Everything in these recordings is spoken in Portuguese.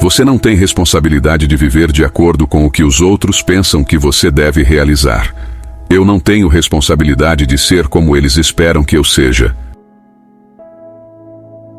Você não tem responsabilidade de viver de acordo com o que os outros pensam que você deve realizar. Eu não tenho responsabilidade de ser como eles esperam que eu seja.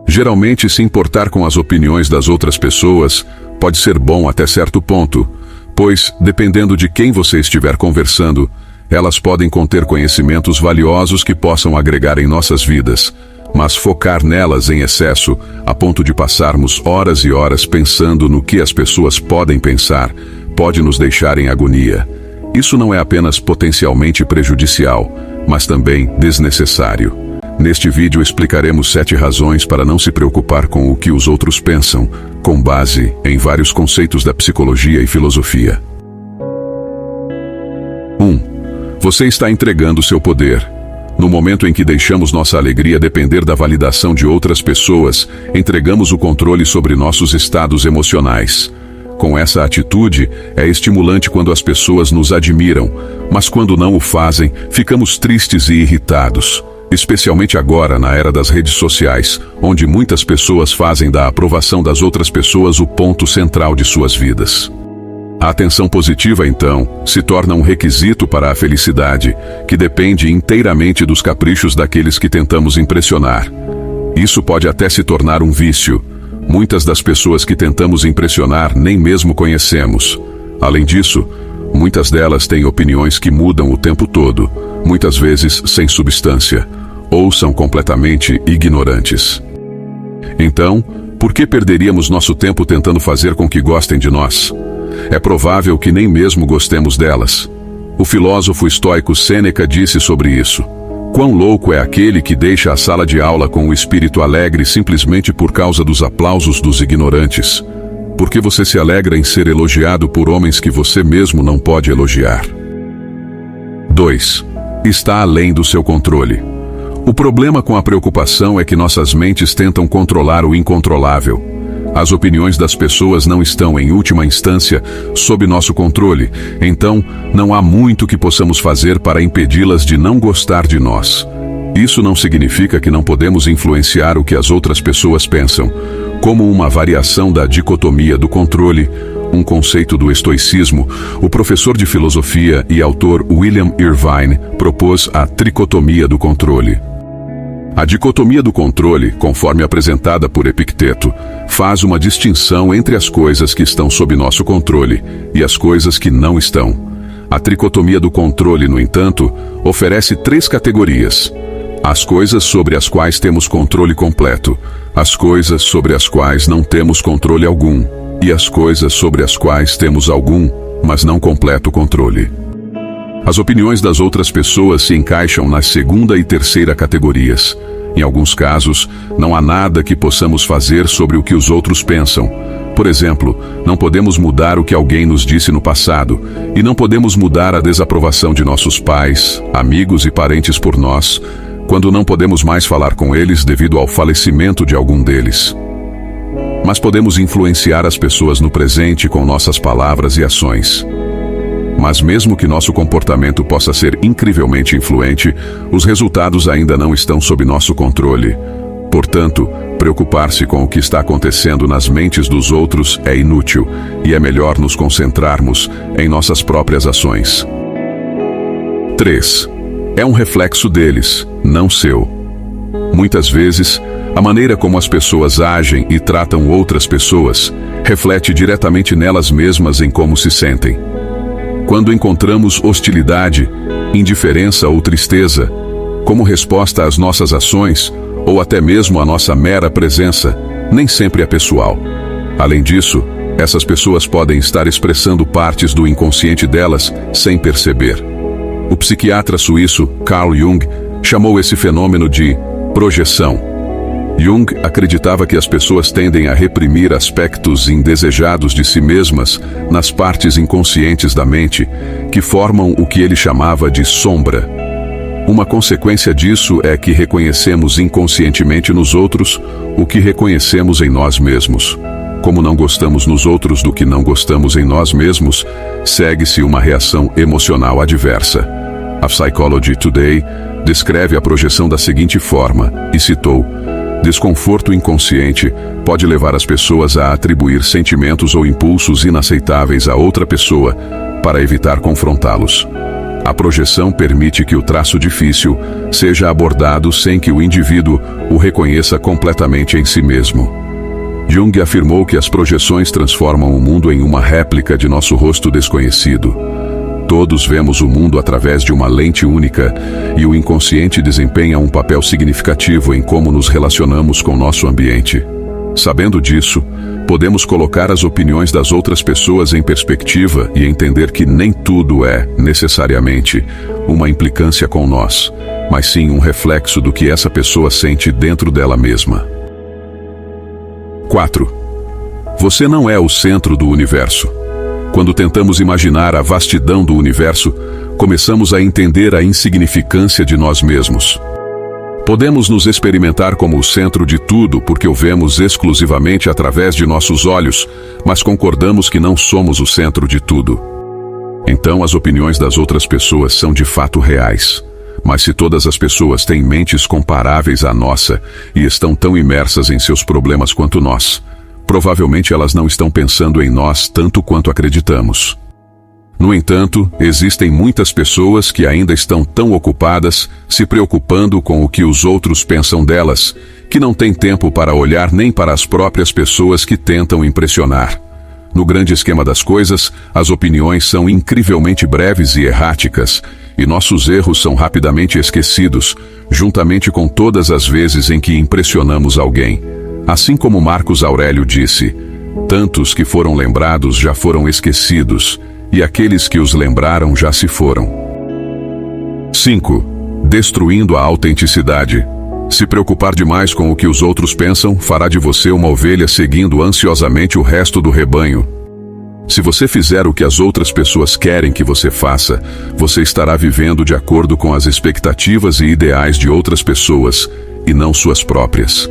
Geralmente, se importar com as opiniões das outras pessoas pode ser bom até certo ponto, pois, dependendo de quem você estiver conversando, elas podem conter conhecimentos valiosos que possam agregar em nossas vidas, mas focar nelas em excesso, a ponto de passarmos horas e horas pensando no que as pessoas podem pensar, pode nos deixar em agonia. Isso não é apenas potencialmente prejudicial, mas também desnecessário. Neste vídeo explicaremos 7 razões para não se preocupar com o que os outros pensam, com base em vários conceitos da psicologia e filosofia. 1. Você está entregando seu poder. No momento em que deixamos nossa alegria depender da validação de outras pessoas, entregamos o controle sobre nossos estados emocionais. Com essa atitude, é estimulante quando as pessoas nos admiram, mas quando não o fazem, ficamos tristes e irritados. Especialmente agora, na era das redes sociais, onde muitas pessoas fazem da aprovação das outras pessoas o ponto central de suas vidas. A atenção positiva, então, se torna um requisito para a felicidade, que depende inteiramente dos caprichos daqueles que tentamos impressionar. Isso pode até se tornar um vício. Muitas das pessoas que tentamos impressionar nem mesmo conhecemos. Além disso, muitas delas têm opiniões que mudam o tempo todo, muitas vezes sem substância, ou são completamente ignorantes. Então, por que perderíamos nosso tempo tentando fazer com que gostem de nós? É provável que nem mesmo gostemos delas. O filósofo estoico Sêneca disse sobre isso: quão louco é aquele que deixa a sala de aula com o espírito alegre simplesmente por causa dos aplausos dos ignorantes. Porque você se alegra em ser elogiado por homens que você mesmo não pode elogiar. 2. Está além do seu controle. O problema com a preocupação é que nossas mentes tentam controlar o incontrolável. As opiniões das pessoas não estão, em última instância, sob nosso controle, então não há muito que possamos fazer para impedi-las de não gostar de nós. Isso não significa que não podemos influenciar o que as outras pessoas pensam, como uma variação da dicotomia do controle, um conceito do estoicismo. O professor de filosofia e autor William Irvine propôs a tricotomia do controle. A dicotomia do controle, conforme apresentada por Epicteto, faz uma distinção entre as coisas que estão sob nosso controle e as coisas que não estão. A tricotomia do controle, no entanto, oferece 3 categorias: as coisas sobre as quais temos controle completo, as coisas sobre as quais não temos controle algum, e as coisas sobre as quais temos algum, mas não completo controle. As opiniões das outras pessoas se encaixam nas 2ª e 3ª categorias. Em alguns casos, não há nada que possamos fazer sobre o que os outros pensam. Por exemplo, não podemos mudar o que alguém nos disse no passado, e não podemos mudar a desaprovação de nossos pais, amigos e parentes por nós, quando não podemos mais falar com eles devido ao falecimento de algum deles. Mas podemos influenciar as pessoas no presente com nossas palavras e ações. Mas mesmo que nosso comportamento possa ser incrivelmente influente, os resultados ainda não estão sob nosso controle. Portanto, preocupar-se com o que está acontecendo nas mentes dos outros é inútil, e é melhor nos concentrarmos em nossas próprias ações. 3. É um reflexo deles, não seu. Muitas vezes, a maneira como as pessoas agem e tratam outras pessoas reflete diretamente nelas mesmas em como se sentem. Quando encontramos hostilidade, indiferença ou tristeza, como resposta às nossas ações, ou até mesmo à nossa mera presença, nem sempre é pessoal. Além disso, essas pessoas podem estar expressando partes do inconsciente delas sem perceber. O psiquiatra suíço Carl Jung chamou esse fenômeno de projeção. Jung acreditava que as pessoas tendem a reprimir aspectos indesejados de si mesmas nas partes inconscientes da mente, que formam o que ele chamava de sombra. Uma consequência disso é que reconhecemos inconscientemente nos outros o que reconhecemos em nós mesmos. Como não gostamos nos outros do que não gostamos em nós mesmos, segue-se uma reação emocional adversa. A Psychology Today descreve a projeção da seguinte forma, e citou: Desconforto inconsciente pode levar as pessoas a atribuir sentimentos ou impulsos inaceitáveis a outra pessoa para evitar confrontá-los. A projeção permite que o traço difícil seja abordado sem que o indivíduo o reconheça completamente em si mesmo. Jung afirmou que as projeções transformam o mundo em uma réplica de nosso rosto desconhecido. Todos vemos o mundo através de uma lente única, e o inconsciente desempenha um papel significativo em como nos relacionamos com nosso ambiente. Sabendo disso, podemos colocar as opiniões das outras pessoas em perspectiva e entender que nem tudo é, necessariamente, uma implicância com nós, mas sim um reflexo do que essa pessoa sente dentro dela mesma. 4. Você não é o centro do universo. Quando tentamos imaginar a vastidão do universo, começamos a entender a insignificância de nós mesmos. Podemos nos experimentar como o centro de tudo porque o vemos exclusivamente através de nossos olhos, mas concordamos que não somos o centro de tudo. Então as opiniões das outras pessoas são de fato reais. Mas se todas as pessoas têm mentes comparáveis à nossa e estão tão imersas em seus problemas quanto nós, provavelmente elas não estão pensando em nós tanto quanto acreditamos. No entanto, existem muitas pessoas que ainda estão tão ocupadas, se preocupando com o que os outros pensam delas, que não têm tempo para olhar nem para as próprias pessoas que tentam impressionar. No grande esquema das coisas, as opiniões são incrivelmente breves e erráticas, e nossos erros são rapidamente esquecidos, juntamente com todas as vezes em que impressionamos alguém. Assim como Marcos Aurélio disse, tantos que foram lembrados já foram esquecidos, e aqueles que os lembraram já se foram. 5. Destruindo a autenticidade. Se preocupar demais com o que os outros pensam, fará de você uma ovelha seguindo ansiosamente o resto do rebanho. Se você fizer o que as outras pessoas querem que você faça, você estará vivendo de acordo com as expectativas e ideais de outras pessoas, e não suas próprias.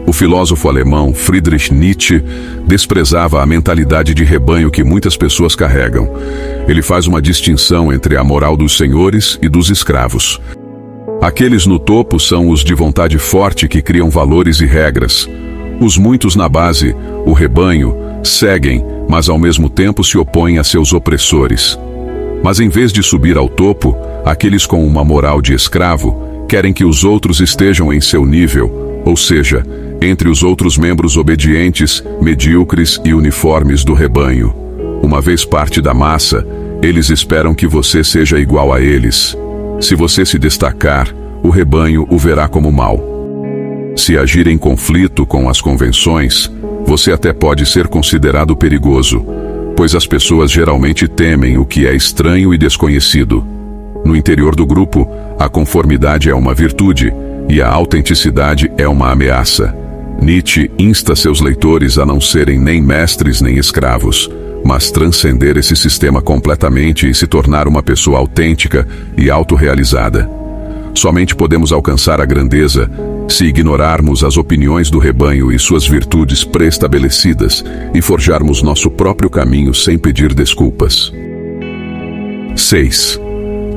O filósofo alemão Friedrich Nietzsche desprezava a mentalidade de rebanho que muitas pessoas carregam. Ele faz uma distinção entre a moral dos senhores e dos escravos. Aqueles no topo são os de vontade forte que criam valores e regras. Os muitos na base, o rebanho, seguem, mas ao mesmo tempo se opõem a seus opressores. Mas em vez de subir ao topo, aqueles com uma moral de escravo querem que os outros estejam em seu nível, ou seja, entre os outros membros obedientes, medíocres e uniformes do rebanho. Uma vez parte da massa, eles esperam que você seja igual a eles. Se você se destacar, o rebanho o verá como mau. Se agir em conflito com as convenções, você até pode ser considerado perigoso, pois as pessoas geralmente temem o que é estranho e desconhecido. No interior do grupo, a conformidade é uma virtude e a autenticidade é uma ameaça. Nietzsche insta seus leitores a não serem nem mestres nem escravos, mas transcender esse sistema completamente e se tornar uma pessoa autêntica e autorrealizada. Somente podemos alcançar a grandeza se ignorarmos as opiniões do rebanho e suas virtudes pré-estabelecidas e forjarmos nosso próprio caminho sem pedir desculpas. 6.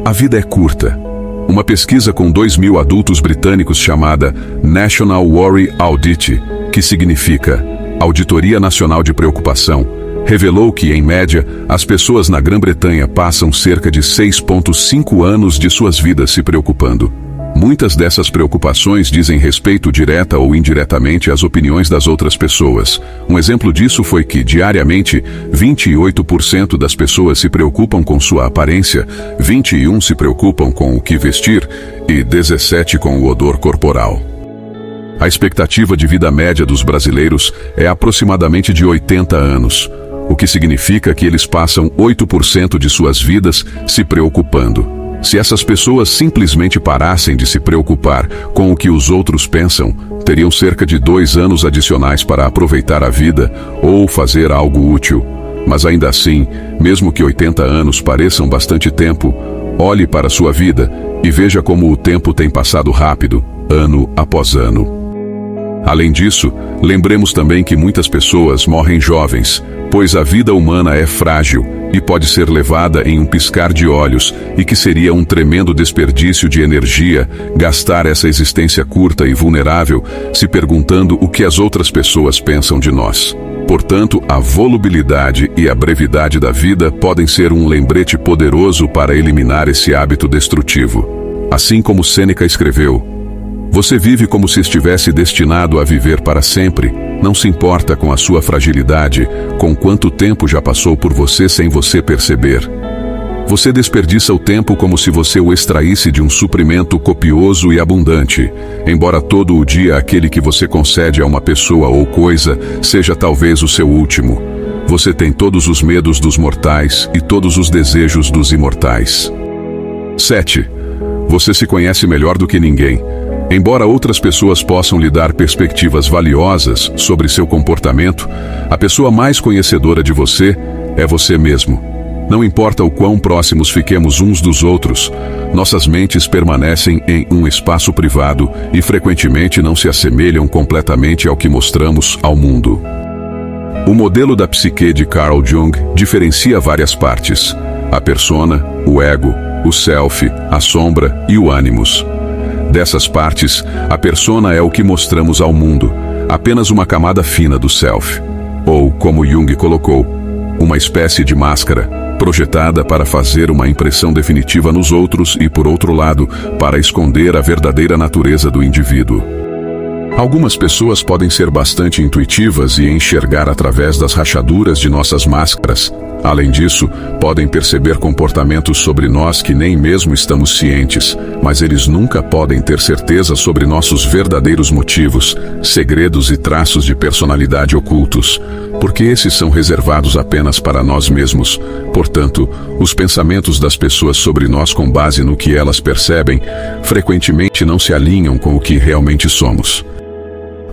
A vida é curta. Uma pesquisa com 2.000 adultos britânicos chamada National Worry Audit, que significa Auditoria Nacional de Preocupação, revelou que, em média, as pessoas na Grã-Bretanha passam cerca de 6,5 anos de suas vidas se preocupando. Muitas dessas preocupações dizem respeito direta ou indiretamente às opiniões das outras pessoas. Um exemplo disso foi que, diariamente, 28% das pessoas se preocupam com sua aparência, 21% se preocupam com o que vestir e 17% com o odor corporal. A expectativa de vida média dos brasileiros é aproximadamente de 80 anos, o que significa que eles passam 8% de suas vidas se preocupando. Se essas pessoas simplesmente parassem de se preocupar com o que os outros pensam, teriam cerca de 2 anos adicionais para aproveitar a vida ou fazer algo útil. Mas ainda assim, mesmo que 80 anos pareçam bastante tempo, olhe para sua vida e veja como o tempo tem passado rápido, ano após ano. Além disso, lembremos também que muitas pessoas morrem jovens, pois a vida humana é frágil e pode ser levada em um piscar de olhos, e que seria um tremendo desperdício de energia gastar essa existência curta e vulnerável se perguntando o que as outras pessoas pensam de nós. Portanto, a volubilidade e a brevidade da vida podem ser um lembrete poderoso para eliminar esse hábito destrutivo. Assim como Sêneca escreveu: você vive como se estivesse destinado a viver para sempre. Não se importa com a sua fragilidade, com quanto tempo já passou por você sem você perceber. Você desperdiça o tempo como se você o extraísse de um suprimento copioso e abundante, embora todo o dia aquele que você concede a uma pessoa ou coisa seja talvez o seu último. Você tem todos os medos dos mortais e todos os desejos dos imortais. 7. Você se conhece melhor do que ninguém. Embora outras pessoas possam lhe dar perspectivas valiosas sobre seu comportamento, a pessoa mais conhecedora de você é você mesmo. Não importa o quão próximos fiquemos uns dos outros, nossas mentes permanecem em um espaço privado e frequentemente não se assemelham completamente ao que mostramos ao mundo. O modelo da psique de Carl Jung diferencia várias partes: a persona, o ego, o self, a sombra e o animus. Dessas partes, a persona é o que mostramos ao mundo, apenas uma camada fina do self. Ou, como Jung colocou, uma espécie de máscara, projetada para fazer uma impressão definitiva nos outros e, por outro lado, para esconder a verdadeira natureza do indivíduo. Algumas pessoas podem ser bastante intuitivas e enxergar através das rachaduras de nossas máscaras. Além disso, podem perceber comportamentos sobre nós que nem mesmo estamos cientes, mas eles nunca podem ter certeza sobre nossos verdadeiros motivos, segredos e traços de personalidade ocultos, porque esses são reservados apenas para nós mesmos. Portanto, os pensamentos das pessoas sobre nós com base no que elas percebem, frequentemente não se alinham com o que realmente somos.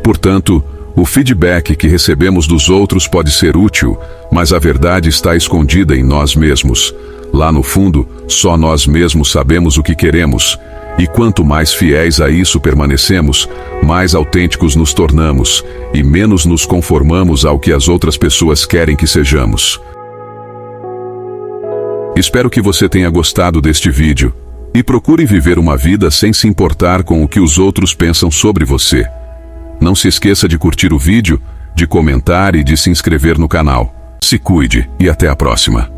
Portanto, o feedback que recebemos dos outros pode ser útil, mas a verdade está escondida em nós mesmos. Lá no fundo, só nós mesmos sabemos o que queremos, e quanto mais fiéis a isso permanecemos, mais autênticos nos tornamos, e menos nos conformamos ao que as outras pessoas querem que sejamos. Espero que você tenha gostado deste vídeo, e procure viver uma vida sem se importar com o que os outros pensam sobre você. Não se esqueça de curtir o vídeo, de comentar e de se inscrever no canal. Se cuide e até a próxima.